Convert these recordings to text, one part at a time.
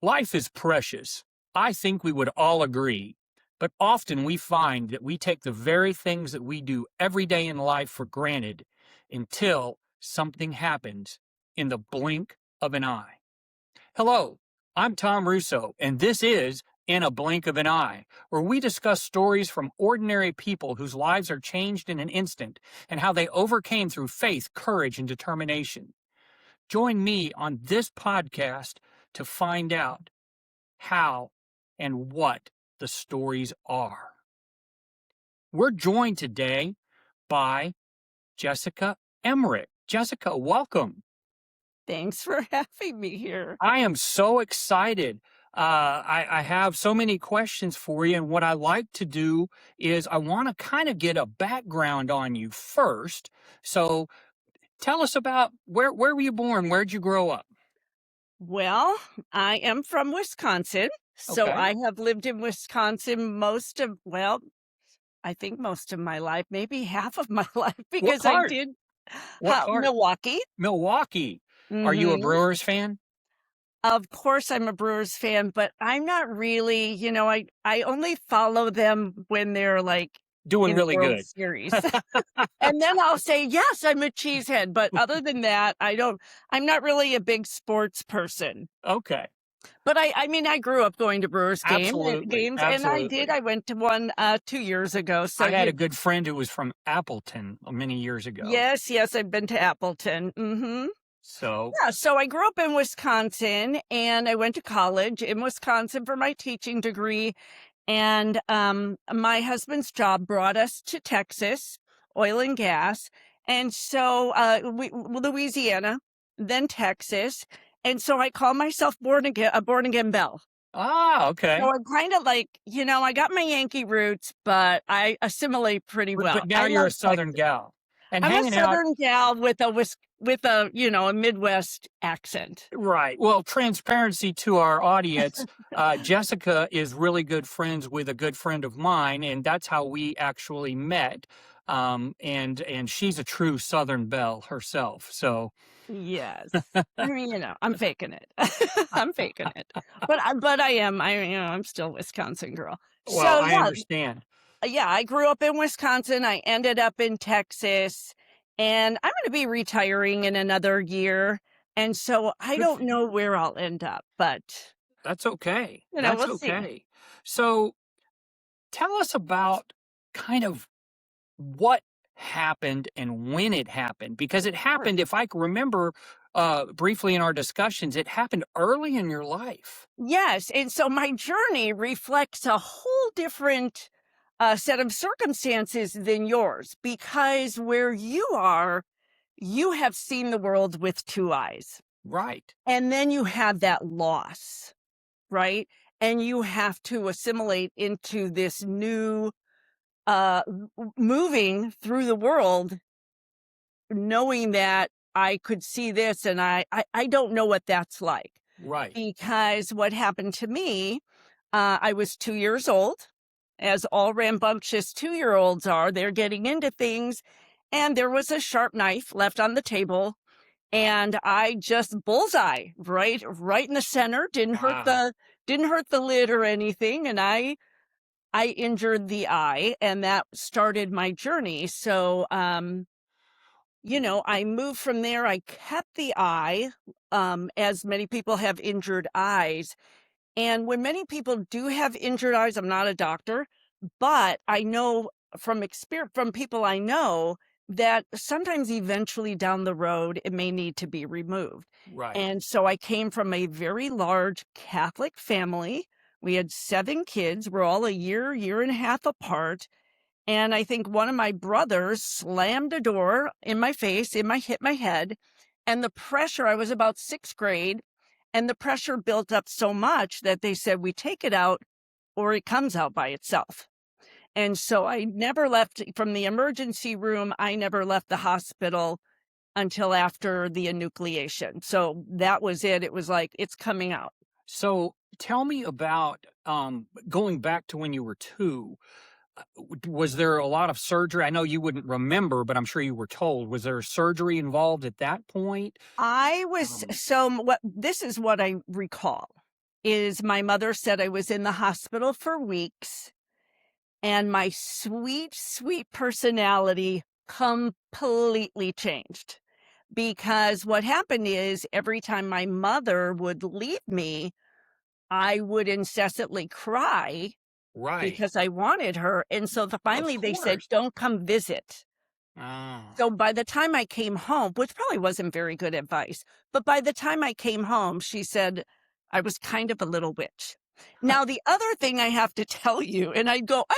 Life is precious. I think we would all agree. But often we find that we take the very things that we do every day in life for granted until something happens in the blink of an eye. Hello, I'm Tom Russo, and this is In a Blink of an Eye, where we discuss stories from ordinary people whose lives are changed in an instant and how they overcame through faith, courage, and determination. Join me on this podcast to find out how and what the stories are. We're joined today by Jessica Emmerick. Jessica, welcome. Thanks for having me here. I am so excited. I have so many questions for you, and what I like to do is I want to kind of get a background on you first. So tell us about where were you born? Where'd you grow up? Well, I am from Wisconsin, so Okay. I have lived in Wisconsin I think most of my life, maybe half of my life, What because I part? did What part? Milwaukee. Milwaukee. Are you a hmm Brewers fan? Of course, I'm a Brewers fan, but I'm not really, I only follow them when they're like Doing in the really World good. Series. And then I'll say, yes, I'm a cheesehead. But other than that, I'm not really a big sports person. Okay. But I mean, I grew up going to Absolutely. games, and Absolutely. I went to one 2 years ago. So I had a good friend who was from Appleton many years ago. yes, I've been to Appleton. So, Yeah, so I grew up in Wisconsin, and I went to college in Wisconsin for my teaching degree. And my husband's job brought us to Texas, oil and gas. And so Louisiana, then Texas. And so I call myself a born again Belle. So okay. I'm kind of like, I got my Yankee roots, but I assimilate pretty But well. now I you're love a Southern Texas. gal and I'm a hanging out. Southern gal with a Midwest accent. Right. Well, transparency to our audience. Jessica is really good friends with a good friend of mine, and that's how we actually met. And she's a true Southern belle herself. So, Yes. I mean, I'm faking it. I'm faking it. But I'm still a Wisconsin girl. well, So I understand. yeah, I grew up in Wisconsin. I ended up in Texas, and I'm going to be retiring in another year. And so I Good for don't know you. where I'll end up, but That's okay. That's we'll see. okay. So tell us about kind of what happened and when it happened, because it Sure. happened, if I can remember briefly in our discussions, it happened early in your life. Yes, and so my journey reflects a whole different set of circumstances than yours, because where you are, you have seen the world with two eyes. Right. And then you have that loss, right? And you have to assimilate into this new moving through the world, knowing that I could see this, and I don't know what that's like. Right. Because what happened to me, I was 2 years old, as all rambunctious 2-year-olds are. They're getting into things, and there was a sharp knife left on the table, and I just bullseye right in the center. Wow. Didn't hurt the lid or anything, and I injured the eye, and that started my journey. So I moved from there. I kept the eye, as many people have injured eyes. And when many people do have injured eyes, I'm not a doctor, but I know from experience, from people I know, that sometimes eventually down the road, it may need to be removed. Right. And so I came from a very large Catholic family. We had 7 kids. We're all a year and a half apart. And I think one of my brothers slammed a door in my face, hit my head. And the pressure, I was about 6th grade, and the pressure built up so much that they said, we take it out or it comes out by itself. And so I never left from the emergency room. I never left the hospital until after the enucleation. So that was it. It was like, it's coming out. So tell me about going back to when you were two. Was there a lot of surgery? I know you wouldn't remember, but I'm sure you were told. Was there surgery involved at that point? I was Um, so what this is what I recall. is my mother said I was in the hospital for weeks, and my sweet, sweet personality completely changed. Because what happened is every time my mother would leave me, I would incessantly cry Right. because I wanted her, and so Of finally they said, course. "Don't come visit." Ah. So by the time I came home, which probably wasn't very good advice, but by the time I came home, she said I was kind of a little witch. Now, the other thing I have to tell you, and I go, I'm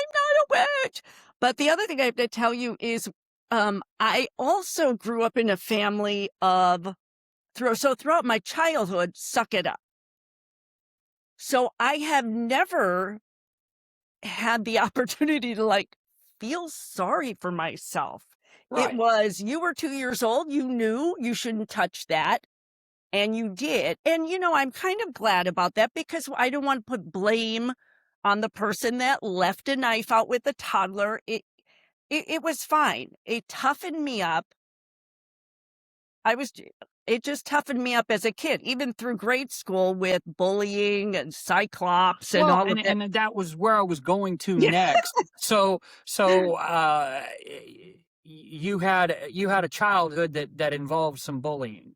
not a witch. But the other thing I have to tell you is I also grew up in a family of throughout my childhood, suck it up. So I have never had the opportunity to like feel sorry for myself. It Right. was, you were 2 years old, you knew you shouldn't touch that, and you did. And, I'm kind of glad about that because I don't want to put blame on the person that left a knife out with the toddler. It was fine. It toughened me up. I was it just toughened me up as a kid, even through grade school with bullying and cyclops and Well, all of that. and that was where I was going to Yeah. next. You had a childhood that involved some bullying.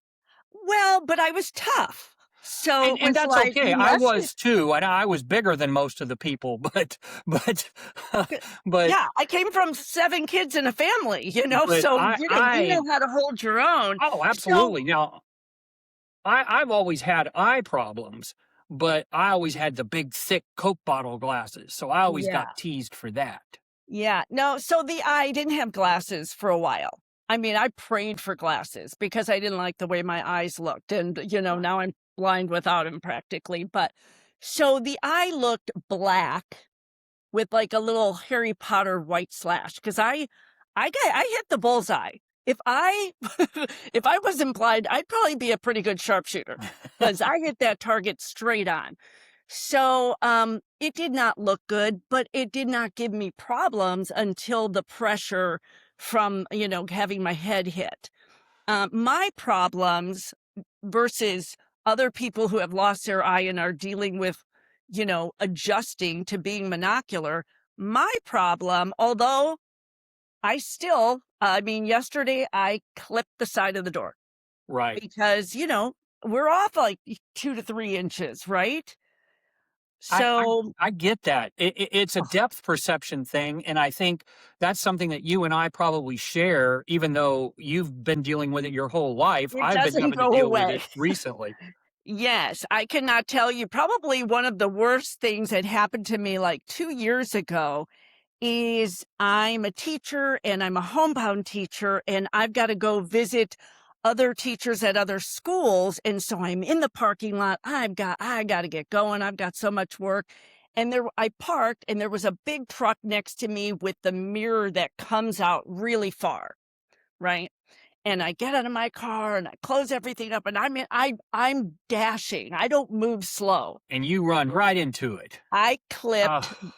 Well, but I was tough. So it And was that's like, okay. I yes, was too, and I was bigger than most of the people, but g but yeah, I came from 7 kids in a family, but so, I you know how to hold your own. oh, So absolutely. Now, I've always had eye problems, but I always had the big, thick Coke bottle glasses, so I always yeah, got teased for that. yeah. No, so I didn't have glasses for a while. I mean, I prayed for glasses because I didn't like the way my eyes looked, and, Right. now I'm blind without them practically, but so the eye looked black with, like, a little Harry Potter white slash, 'cause I hit the bullseye. If I if I wasn't blind, I'd probably be a pretty good sharpshooter because I hit that target straight on. So, it did not look good, but it did not give me problems until the pressure from, having my head hit. My problems versus other people who have lost their eye and are dealing with, adjusting to being monocular. My problem, although I mean, yesterday I clipped the side of the door Right. because, we're off like 2 to 3 inches, right? I I So I get that. It's a depth perception thing, and I think that's something that you and I probably share, even though you've been dealing with it your whole life. it I've been doesn't having to go deal with away. it recently. Yes, I cannot tell you. Probably one of the worst things that happened to me like 2 years ago is I'm a teacher and I'm a homebound teacher, and I've got to go visit other teachers at other schools. And so I'm in the parking lot. I got to get going. I've got so much work. And I parked, and there was a big truck next to me with the mirror that comes out really far, right? And I get out of my car and I close everything up, and I'm dashing. I don't move slow. And you run right into it. I clipped Oh,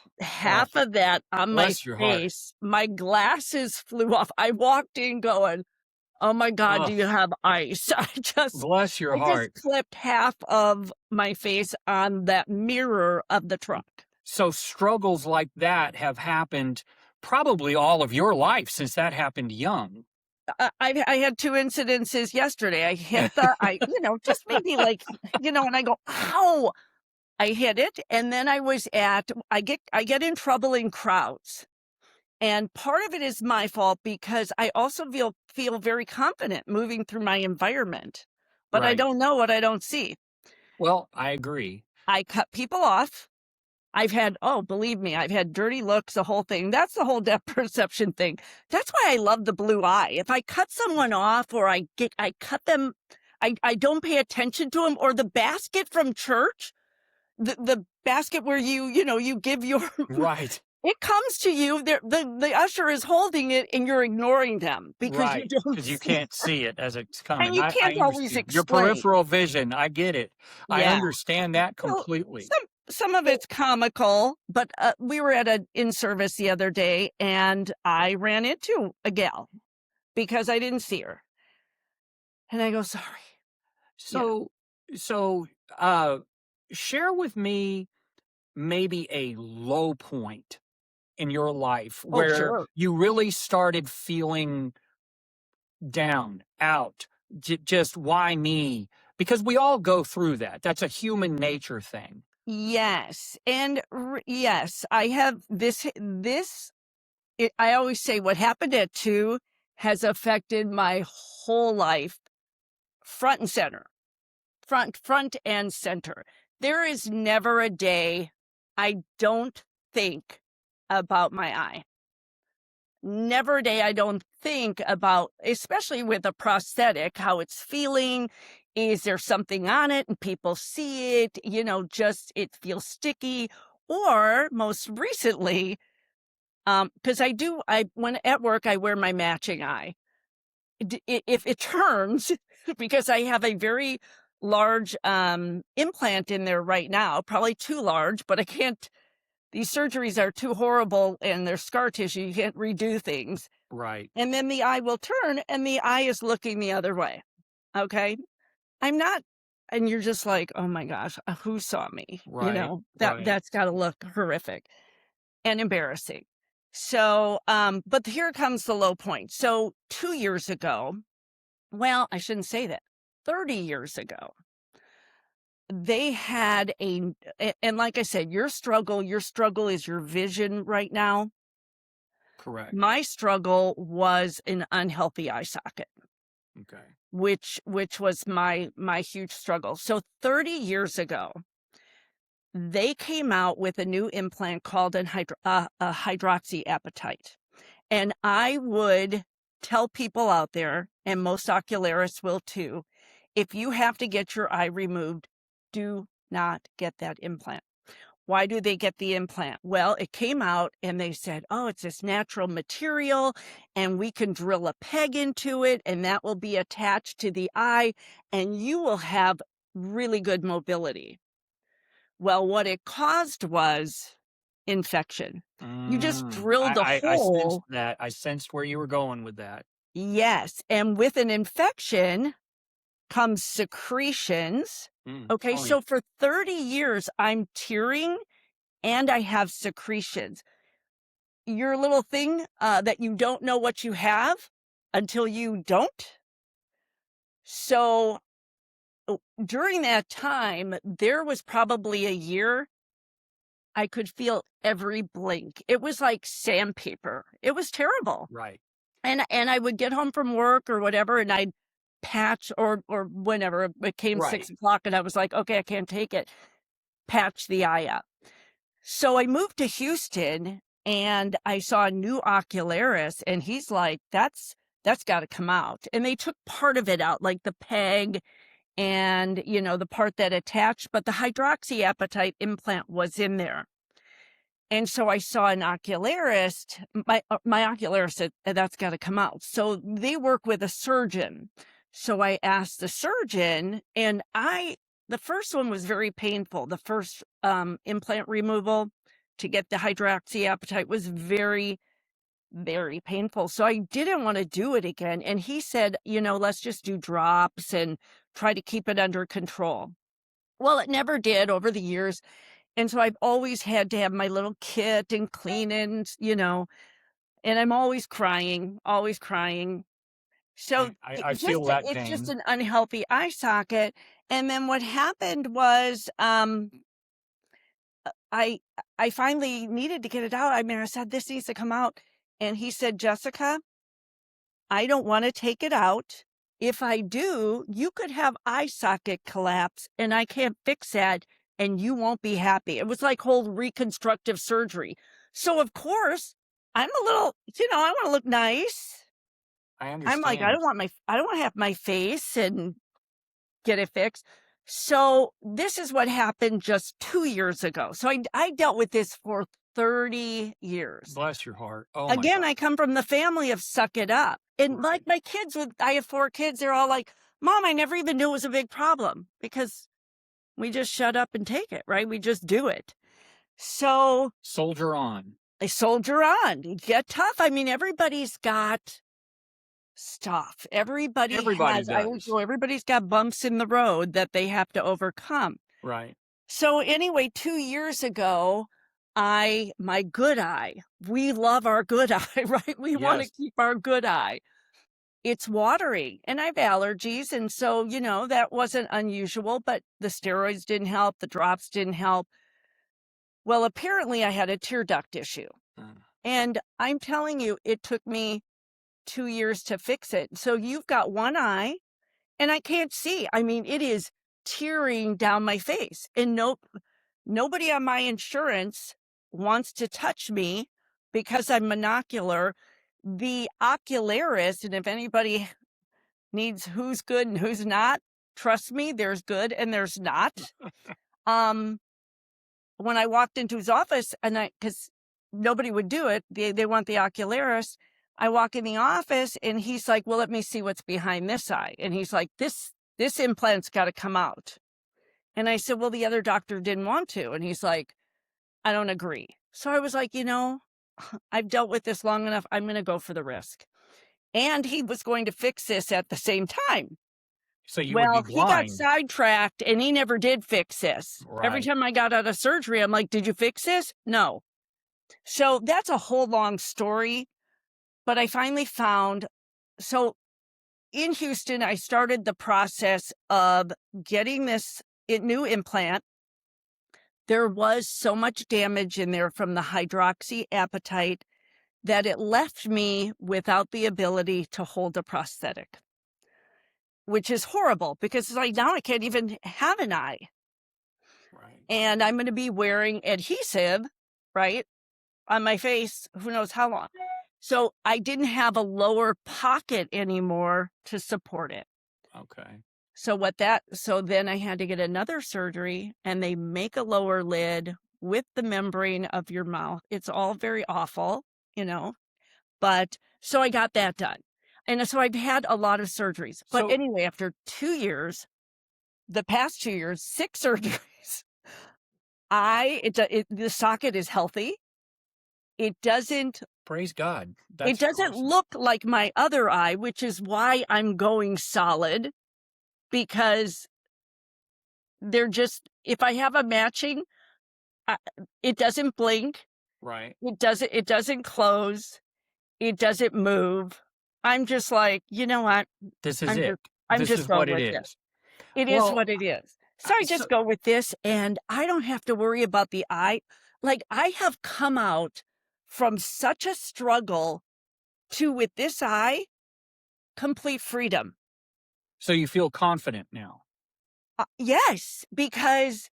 oh, half of that on my bless your heart. face. My glasses flew off. I walked in going, "Oh my god, Oh, do you have ice?" bless your I just heart. clipped half of my face on that mirror of the truck. So struggles like that have happened probably all of your life since that happened young. I had 2 incidences yesterday. Just maybe like, and I go, "Ow." I hit it, and then I get in trouble in crowds. And part of it is my fault because I also feel very confident moving through my environment, but I Right. don't know what I don't see. Well, I agree. I cut people off. Believe me, I've had dirty looks, the whole thing. That's the whole depth perception thing. That's why I love the blue eye. If I cut someone off or I cut them, I don't pay attention to them, or the basket from church, the basket where you give your Right. it comes to you, the usher is holding it and you're ignoring them because you Right, don't because you see can't see it as it's and coming. you I can't always understand. Your explain. peripheral vision, I get it. I Yeah. understand that So, completely. some of Well, it's comical, but, we were at an in-service the other day, and I ran into a gal because I didn't see her, and I go, "Sorry." Yeah. so so, uh Share with me maybe a low point in your life Oh, where sure. you really started feeling down, out, just why me? Because we all go through that. That's a human nature thing. Yes, and yes, I have I always say what happened at 2 has affected my whole life, front and center, front and center. There is never a day I don't think about my eye. Never a day I don't think about, especially with a prosthetic, how it's feeling. Is there something on it and people see it? Just it feels sticky. Or most recently, because when at work, I wear my matching eye. If it turns, because I have a very large implant in there right now, probably too large, but I can't, these surgeries are too horrible and they're scar tissue. You can't redo things. Right, And then the eye will turn and the eye is looking the other way. Okay. I'm not, and you're just like, oh my gosh, who saw me? right, That right. that's got to look horrific and embarrassing. So, but here comes the low point. So 2 years ago, well, I shouldn't say that. 30 years ago, they had and like I said, your struggle is your vision right now. Correct. My struggle was an unhealthy eye socket, Okay. which was my huge struggle. So 30 years ago, they came out with a new implant called a hydroxyapatite. And I would tell people out there, and most ocularists will too, if you have to get your eye removed, do not get that implant. Why do they get the implant? Well, it came out and they said, oh, it's this natural material and we can drill a peg into it and that will be attached to the eye and you will have really good mobility. Well, what it caused was infection. You just drilled a I sensed hole. that. I sensed where you were going with that. Yes. And with an infection comes secretions. Okay. Tell me. So for 30 years, I'm tearing and I have secretions. Your little thing that you don't know what you have until you don't. So during that time, there was probably a year I could feel every blink. It was like sandpaper. It was terrible. Right, And I would get home from work or whatever, and I'd patch or whenever it came right. 6 o'clock, and I was like, okay, I can't take it. Patch the eye up. So I moved to Houston and I saw a new ocularist and he's like, that's got to come out. And they took part of it out, like the peg and, the part that attached, but the hydroxyapatite implant was in there. And so I saw an ocularist, my ocularist said, that's got to come out. So they work with a surgeon. So I asked the surgeon and the first one was very painful. The first implant removal to get the hydroxyapatite was very, very painful. So I didn't want to do it again. And he said, let's just do drops and try to keep it under control. Well, it never did over the years. And so I've always had to have my little kit and clean it, and I'm always crying, always crying. So I feel that it's just pain. an unhealthy eye socket. And then what happened was, I I finally needed to get it out. I mean, I said, this needs to come out. And he said, Jessica, I don't want to take it out. If I do, you could have eye socket collapse and I can't fix that and you won't be happy. It was like whole reconstructive surgery. So of course, I'm a little, I want to look nice. I I'm like, understand. I don't want to have my face and get it fixed. So this is what happened just 2 years ago. So I dealt with this for 30 years. Bless your heart. Oh my Again, God. I come from the family of suck it up. And like Right. my kids I have 4 kids, they're all like, Mom, I never even knew it was a big problem because we just shut up and take it, right? We just do it. So Soldier on. I soldier on, get tough. I mean, everybody's got stuff. Everybody Everybody has, I always does. go, everybody's got bumps in the road that they have to overcome. Right. So anyway, 2 years ago, my good eye, we love our good eye, right? We wanna Yes. keep our good eye. It's watery, and I have allergies, and so, that wasn't unusual, but the steroids didn't help, the drops didn't help. Well, apparently I had a tear duct issue, Mm. and I'm telling you, it took me 2 years to fix it. So you've got one eye, and I can't see. I mean, it is tearing down my face, and nobody on my insurance wants to touch me because I'm monocular. The ocularist, and if anybody needs who's good and who's not, trust me, there's good and there's not. Um, when I walked into his office and because nobody would do it, they want the ocularist. I walk in the office and he's like, well, let me see what's behind this eye. And he's like, this implant's got to come out. And I said, well, the other doctor didn't want to. And he's like, I don't agree. So I was like, I've dealt with this long enough. I'm going to go for the risk. And he was going to fix this at the same time. So you would be Well, he got blind, sidetracked and he never did fix this. Every right? time I got out of surgery, I'm like, did you fix this? No. So that's a whole long story. But I finally found, so in Houston, I started the process of getting this new implant. There was so much damage in there from the hydroxyapatite that it left me without the ability to hold a prosthetic, which is horrible because like now I can't even have an eye. Right. And I'm going to be wearing adhesive, right, on my face, who knows how long. So I didn't have a lower pocket anymore to support it. Okay. So then I had to get another surgery and they make a lower lid with the membrane of your mouth. It's all very awful, you know, but so I got that done. And so I've had a lot of surgeries. But So anyway, after 2 years, the past 2 years, 6 surgeries, the socket is healthy. It doesn't praise God. it That's doesn't awesome. look like my other eye, which is why I'm going solid because they're just if I have a matching, I it doesn't blink, Right. it doesn't close, it doesn't move. I'm just like, "You know what? This is I'm it. just I'm This just is going what it with this. is. It is Well, what it is." So I so just go with this, and I don't have to worry about the eye. Like, I have come out from such a struggle to, with this eye, complete freedom. so you feel confident now. Yes, because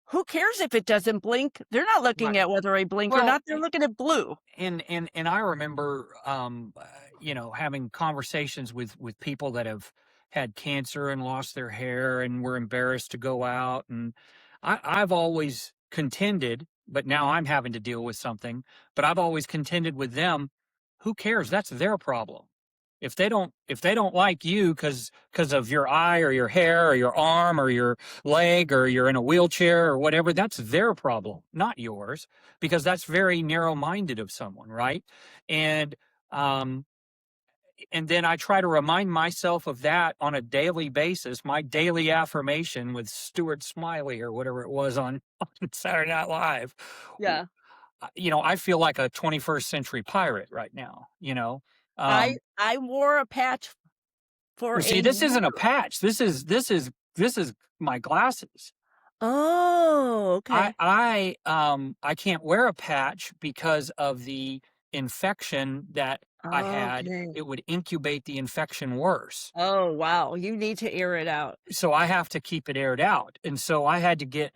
who cares if it doesn't blink? They're not looking Right. at whether I blink or Well, not. They're looking at blue. and I remember, having conversations with people that have had cancer and lost their hair and were embarrassed to go out, and I've always contended, but now I'm having to deal with something. But I've always contended with them. Who cares? That's their problem. If they don't like you because of your eye or your hair or your arm or your leg or you're in a wheelchair or whatever, that's their problem, not yours, because that's very narrow-minded of someone, right? And um, and then I try to remind myself of that on a daily basis. My daily affirmation with Stuart Smiley or whatever it was on, on Saturday Night Live. Yeah. I feel like a 21st century pirate right now. I wore a patch for Well, a see, this isn't a year. patch. This is my glasses. Oh, okay. I can't wear a patch because of the infection that I had. Okay. It would incubate the infection worse. Oh, wow. You need to air it out. So I have to keep it aired out. And so I had to get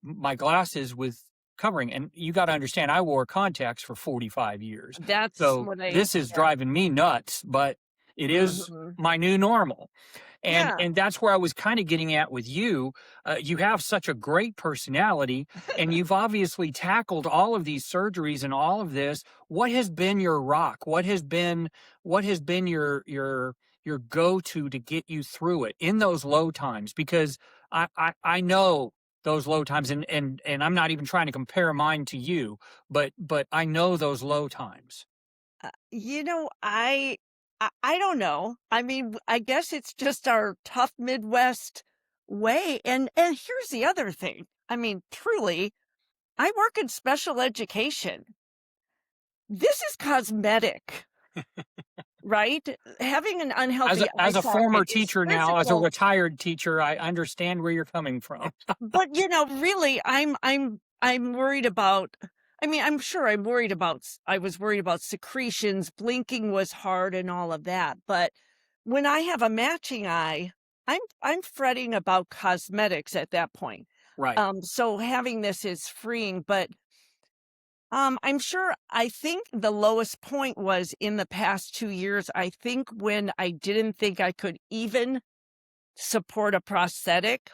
my glasses with covering. And you got to understand, I wore contacts for 45 years. That's So what I this is yeah. driving me nuts, but it is Mhm. my new normal. and Yeah. and that's where I was kind of getting at with you. You have such a great personality, and you've obviously tackled all of these surgeries and all of this. What has been your rock? What has been your go-to to get you through it in those low times? Because I know those low times, and I'm not even trying to compare mine to you, but I know those low times. I don't know. I mean, I guess it's just our tough Midwest way. And here's the other thing. I mean, truly, I work in special education. This is cosmetic, right? Having an As a unhealthy eye as a former socket is teacher now, as a physical. retired teacher, I understand where you're coming from. But, really, I'm worried about. I mean, I'm sure I'm worried about I was worried about secretions, blinking was hard and all of that, but when I have a matching eye, I'm fretting about cosmetics at that point. Right, So having this is freeing, but, I'm sure I think the lowest point was in the past 2 years, I think when I didn't think I could even support a prosthetic,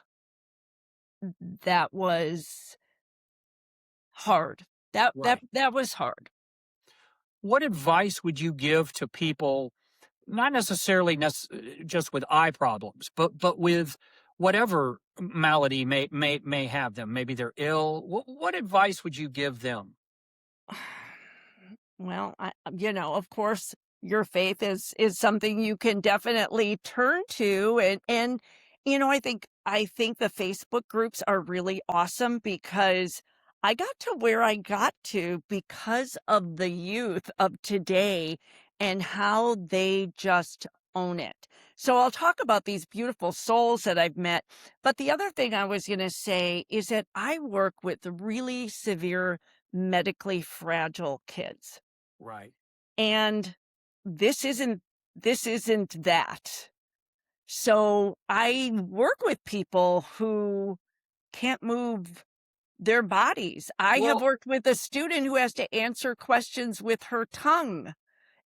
that was hard. right. That was hard. What advice would you give to people, not necessarily just with eye problems, but with whatever malady may have them? Maybe they're ill. What advice would you give them? Well, of course, your faith is something you can definitely turn to, and I think the Facebook groups are really awesome because I got to where I got to because of the youth of today and how they just own it. So I'll talk about these beautiful souls that I've met, but the other thing I was going to say is that I work with really severe medically fragile kids. Right. And this isn't this isn't that. So I work with people who can't move their bodies. I have Well, worked with a student who has to answer questions with her tongue,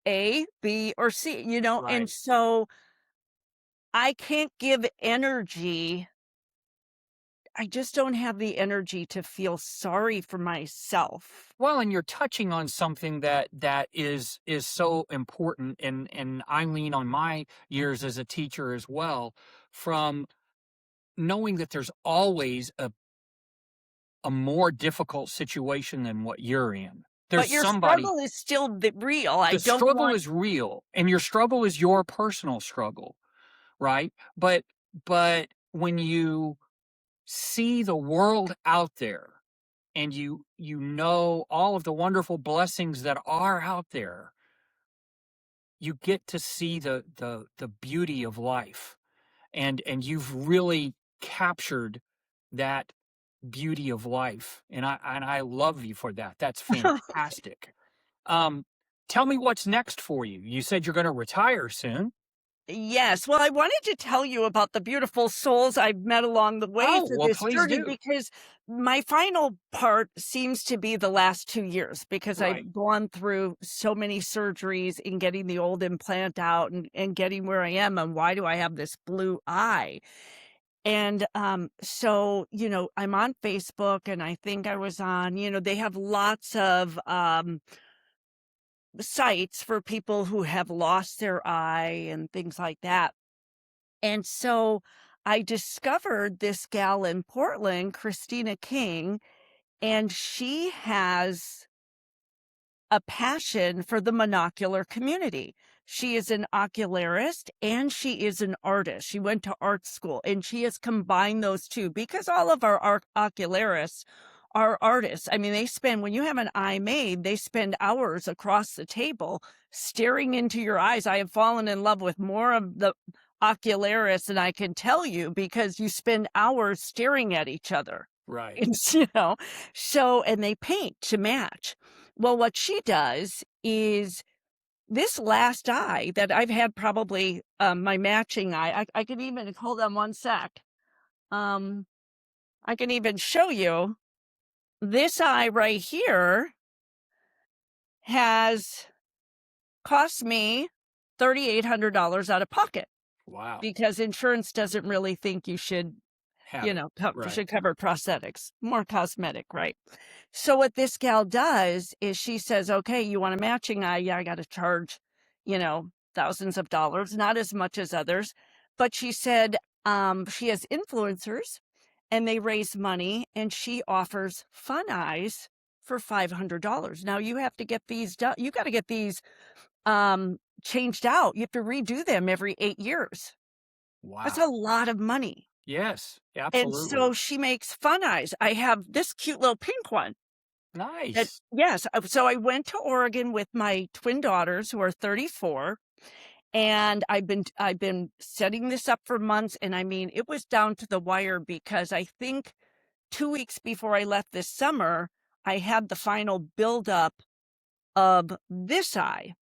A, B, or C, and right. so I can't give energy. I just don't have the energy to feel sorry for myself. Well, and you're touching on something that is so important, and I lean on my years as a teacher as well, from knowing that there's always a more difficult situation than what you're in. There's But your somebody. struggle is still real. I The don't struggle want. is real, and your struggle is your personal struggle, right? But when you see the world out there, and you know all of the wonderful blessings that are out there, you get to see the beauty of life, and you've really captured that beauty of life, and I love you for that. That's fantastic. Um, Tell me what's next for you. You said you're going to retire soon. Yes. Well, I wanted to tell you about the beautiful souls I've met along the way Oh, for well, this please journey do. because my final part seems to be the last 2 years because Right. I've gone through so many surgeries in getting the old implant out and getting where I am and why do I have this blue eye? And so, I'm on Facebook and I think I was on, they have lots of sites for people who have lost their eye and things like that. And so I discovered this gal in Portland, Christina King, and she has a passion for the monocular community. She is an ocularist and she is an artist. She went to art school and she has combined those two because all of our ocularists are artists. I mean, when you have an eye made, they spend hours across the table staring into your eyes. I have fallen in love with more of the ocularists than I can tell you because you spend hours staring at each other. Right. It's, so, and they paint to match. Well, what she does is this last eye that I've had probably my matching eye. I can even hold on one sec. Um, I can even show you this eye right here has cost me $3,800 out of pocket Wow. because insurance doesn't really think you should, Have it. Right. should cover prosthetics, more cosmetic, right? So what this gal does is she says, okay, you want a matching eye? Yeah, I got to charge, thousands of dollars, not as much as others. But she said she has influencers and they raise money and she offers fun eyes for $500. Now you have to get these done. You got to get these changed out. You have to redo them every 8 years. That's a Wow. lot of money. Yes, And so absolutely. she makes fun eyes. I have this cute little pink one that Nice. yes, so I went to Oregon with my twin daughters who are 34, and I've been setting this up for months, and I mean, it was down to the wire because I think 2 weeks before I left this summer, I had the final buildup of this eye,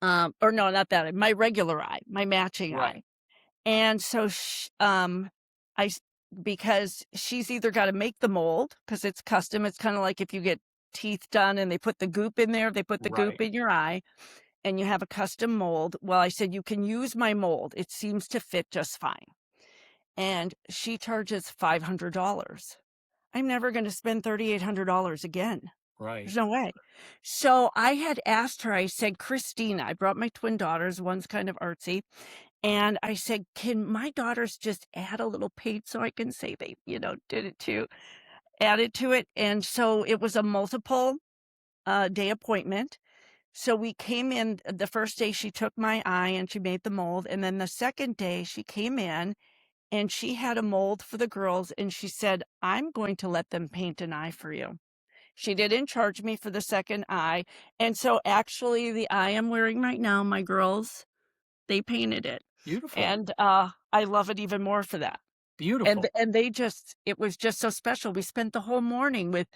or no, not that eye, my regular eye, my matching Right, eye. And so I s because she's either gotta make the mold because it's custom, it's kinda like if you get teeth done and they put the goop in there, they put the goop right. in your eye, and you have a custom mold. Well, I said, "You can use my mold, it seems to fit just fine." And she charges $500. I'm never gonna spend $3,800 again. Right. There's no way. So I had asked her, I said, "Christina," I brought my twin daughters, one's kind of artsy, and I said, "Can my daughters just add a little paint so I can say they, did it too?" Added to it, and so it was a multiple, day appointment. So we came in the first day she took my eye and she made the mold, and then the second day she came in and she had a mold for the girls, and she said, "I'm going to let them paint an eye for you." She didn't charge me for the second eye, and so actually the eye I'm wearing right now, my girls, they painted it, Beautiful. and, I love it even more for that. And Beautiful. they just it was just so special. We spent the whole morning with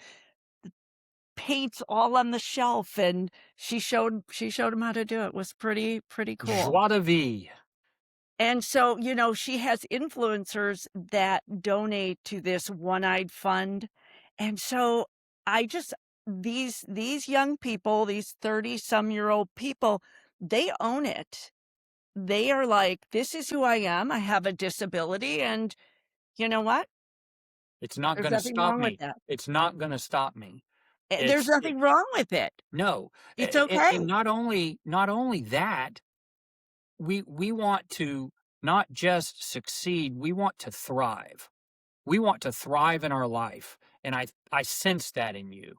paints all on the shelf, and she showed 'em how to do it. It was pretty cool. Joie de vie. And so, she has influencers that donate to this one-eyed fund, and so I just these young people, these 30-some-year-old people, they own it. They are like, "This is who I am. I have a disability, and you know what? It's not There's gonna nothing stop wrong with me. that. It's not gonna stop me. There's It nothing wrong with it. no, It's and okay." not only that, we want to not just succeed, we want to thrive. We want to thrive in our life, and I sense that in you.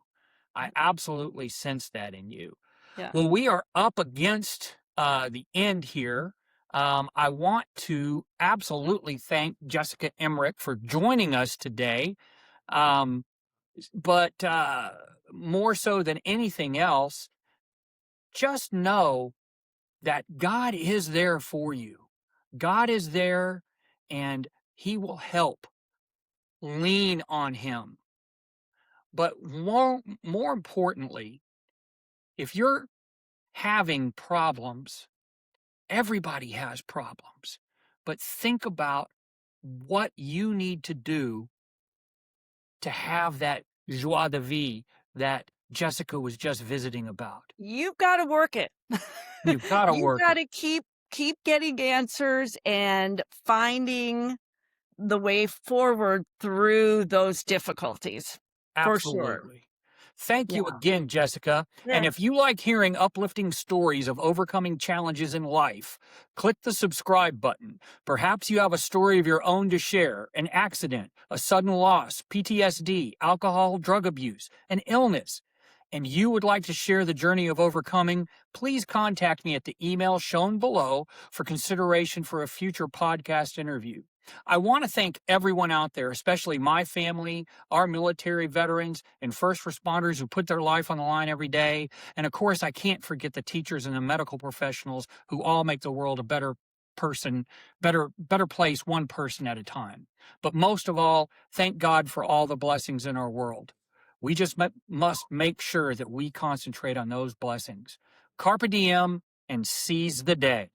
I absolutely sense that in you. Yeah. Well, we are up against the end here. I want to absolutely thank Jessica Emmerick for joining us today. Um, but more so than anything else, just know that God is there for you. God is there and He will help. Lean on Him. But more importantly, if you're having problems, everybody has problems. But think about what you need to do to have that joie de vie that Jessica was just visiting about. You've gotta work it. You've got to You've work it. gotta keep getting answers and finding the way forward through those difficulties, for sure. Absolutely. Thank you Yeah. again, Jessica. And Yeah. if you like hearing uplifting stories of overcoming challenges in life, click the subscribe button. Perhaps you have a story of your own to share, an accident, a sudden loss, PTSD, alcohol, drug abuse, an illness, and you would like to share the journey of overcoming, please contact me at the email shown below for consideration for a future podcast interview. I want to thank everyone out there, especially my family, our military veterans, and first responders who put their life on the line every day. And of course, I can't forget the teachers and the medical professionals who all make the world a better person, better place one person at a time. But most of all, thank God for all the blessings in our world. We just must make sure that we concentrate on those blessings. Carpe diem and seize the day.